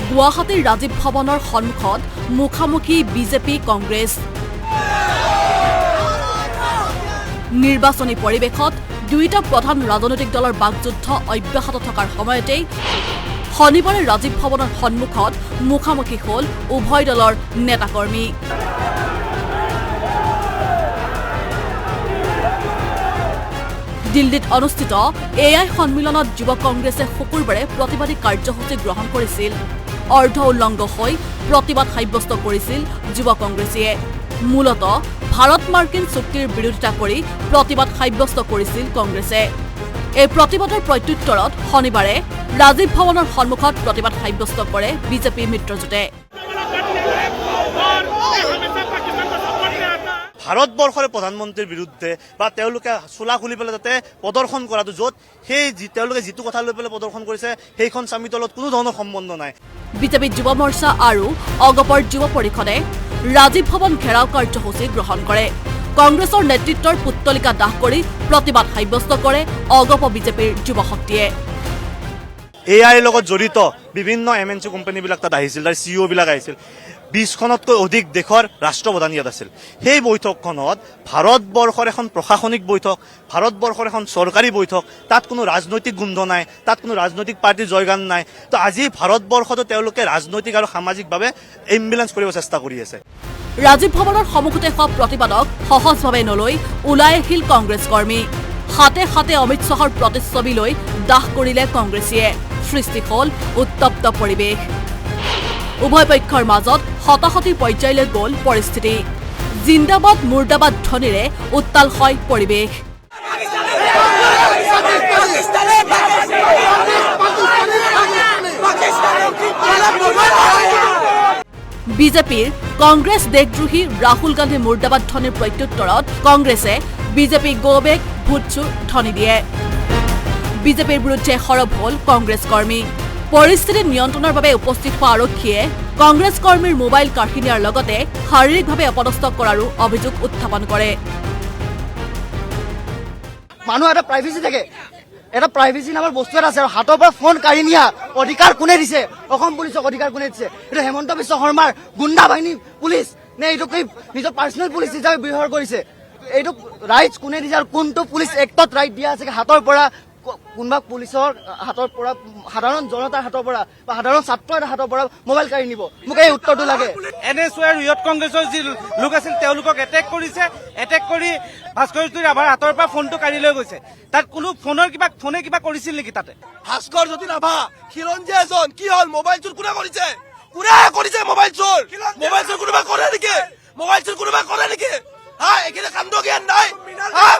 গুৱাহাটীৰ ৰাজীৱ ভৱনৰ সন্মুখত মুখামুখি বিজেপি কংগ্ৰেছ। নিৰ্বাচনী পৰিৱেশত দুয়োটা প্ৰধান ৰাজনৈতিক দলৰ বাকযুদ্ধ অব্যাহত থকাৰ সময়তেই শনিবাৰে ৰাজীৱ ভৱনৰ সন্মুখত মুখামুখি হ'ল উভয় দলৰ নেতাকৰ্মী। দিল্লীত অনুষ্ঠিত এআই সন্মিলনত যুৱ কংগ্ৰেছে শুকুৰবাৰে প্ৰতিবাদী কাৰ্যসূচী গ্ৰহণ কৰিছিল। অৰ্ধ উলংঘ হৈ প্ৰতিবাদ সাব্যস্ত কৰিছিল যুৱ কংগ্ৰেছীয়ে। মূলতঃ ভাৰত মাৰ্কিন চুক্তিৰ বিৰোধিতা কৰি প্ৰতিবাদ সাব্যস্ত কৰিছিল কংগ্ৰেছে। এই প্ৰতিবাদৰ প্ৰত্যুত্তৰত শনিবাৰে ৰাজীৱ ভৱনৰ সন্মুখত প্ৰতিবাদ সাব্যস্ত কৰে বিজেপি মিত্ৰজোঁটে। ভাৰতবৰ্ষৰ প্ৰধানমন্ত্ৰীৰ বিৰুদ্ধে বা তেওঁলোকে চোলা খুলি পেলাই যাতে প্ৰদৰ্শন কৰাটো, য'ত সেই তেওঁলোকে যিটো কথা লৈ পেলাই প্ৰদৰ্শন কৰিছে সেইখন স্বামীৰ তলত কোনো ধৰণৰ সম্বন্ধ নাই। বিজেপি যুৱ মৰ্চা আৰু অগপৰ যুৱ পৰিষদে ৰাজীৱ ভৱন ঘেৰাও কাৰ্যসূচী গ্ৰহণ কৰে। কংগ্ৰেছৰ নেতৃত্বৰ পুত্তলিকা দাহ কৰি প্ৰতিবাদ সাব্যস্ত কৰে অগপ বিজেপিৰ যুৱ শক্তিয়ে। এআইৰ লগত জড়িত বিভিন্ন MNC কোম্পানীবিলাক তাত আহিছিল, তাৰ CEO বিলাক আহিছিল। 20খনতকৈ অধিক দেশৰ ৰাষ্ট্ৰপ্ৰধান ইয়াত আছিল। সেই বৈঠকখনত ভাৰতবৰ্ষৰ এখন প্ৰশাসনিক বৈঠক, ভাৰতবৰ্ষৰ এখন চৰকাৰী বৈঠক, তাত কোনো ৰাজনৈতিক গোন্ধ নাই, তাত কোনো ৰাজনৈতিক পাৰ্টীৰ জয়গান নাই। তো আজি ভাৰতবৰ্ষতো তেওঁলোকে ৰাজনৈতিক আৰু সামাজিকভাৱে ইমবেলেঞ্চ কৰিব চেষ্টা কৰি আছে। ৰাজীৱ ভৱনৰ সন্মুখতে হোৱা প্ৰতিবাদক সহজভাৱে নলৈ ওলাই আহিল কংগ্ৰেছ কৰ্মী। হাতে হাতে অমিত শ্বাহৰ প্ৰতিচ্ছবি লৈ দাহ কৰিলে কংগ্ৰেছীয়ে। সৃষ্টি হ'ল উত্তপ্ত পৰিৱেশ। উভয় পক্ষৰ মাজত হতাহতিৰ পৰ্যায়লৈ গ'ল পৰিস্থিতি। জিন্দাবাদ মুৰ্দাবাদ ধ্বনিৰে উত্তাল হয় পৰিৱেশ। বিজেপিৰ কংগ্ৰেছ দেশদ্ৰোহী ৰাহুল গান্ধী মুৰ্দাবাদ ধ্বনিৰ প্ৰত্যুত্তৰত কংগ্ৰেছে বিজেপি গো বেক ভোটচু ধ্বনি দিয়ে। বিজেপিৰ বিৰুদ্ধে সৰব হ'ল কংগ্ৰেছ কৰ্মী। পৰিস্থিতি নিয়ন্ত্ৰণৰ বাবে উপস্থিত হোৱা আৰক্ষীয়ে কংগ্ৰেছ কৰ্মীৰ মোবাইল কাঢ়ি নিয়াৰ লগতে শাৰীৰিকভাৱে অপদস্থ কৰাৰো অভিযোগ উত্থাপন কৰে। মানুহ এটা প্ৰাইভেচি থাকে, এটা প্ৰাইভেচি নামৰ বস্তু এটা আছে, আৰু হাতৰ পৰা ফোন কাঢ়ি নিয়া অধিকাৰ কোনে দিছে? অসম পুলিচক অধিকাৰ কোনে দিছে? এইটো হেমন্ত বিশ্ব শৰ্মাৰ গুণ্ডা বাহিনী পুলিচ নে এইটো নিজৰ পাৰ্চনেল পুলিচ হিচাপে ব্যৱহাৰ কৰিছে? এইটো ৰাইটছ কোনে দিছে আৰু কোনটো পুলিচ এক্টত ৰাইট দিয়া আছে হাতৰ পৰা কোনোবা পুলিচৰ হাতৰ পৰা, সাধাৰণ জনতাৰ হাতৰ পৰা বা সাধাৰণ ছাত্ৰ এটাৰ হাতৰ পৰা মোবাইল কাঢ়ি নিব? মোক এই উত্তৰটো লাগে। NSU আৰু ইয়ুথ কংগ্ৰেছৰ যি লোক আছিল তেওঁলোকক এটেক কৰিছে, এটেক কৰি ভাস্কৰ জ্যোতি ৰাভাৰ হাতৰ পৰা ফোনটো কাঢ়ি লৈ গৈছে। তাত কোনো ফোনে কিবা কৰিছিল নেকি? তাতে ভাস্কৰ জ্যোতি ৰাভা খিলঞ্জীয়া এজন, কি হ'ল? মোবাইল চোৰ কোনে কৰিছে? কোনে কৰিছে মোবাইল চোৰ? মোবাইল চোৰ কোনোবা কৰে নেকি? মোবাইল চোৰ কোনোবা কৰে নেকি? এইখিনি কাণ্ড জ্ঞান নাই?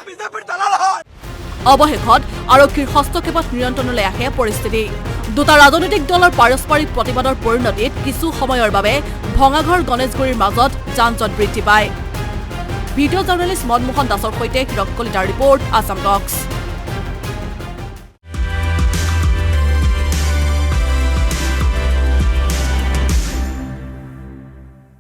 বিজেপিৰ দালাল হয়। অৱশেষত আৰক্ষীৰ হস্তক্ষেপত নিয়ন্ত্ৰণলৈ আহে পৰিস্থিতি। দুটা ৰাজনৈতিক দলৰ পাৰস্পৰিক প্ৰতিবাদৰ পৰিণতিত কিছু সময়ৰ বাবে ভঙাঘৰ গণেশগুৰিৰ মাজত যান-জঁট বৃদ্ধি পায়। ভিডিঅ' জাৰ্নেলিষ্ট মনমোহন দাসৰ সৈতে হিৰক কলিতাৰ ৰিপৰ্ট, আছাম টক্স।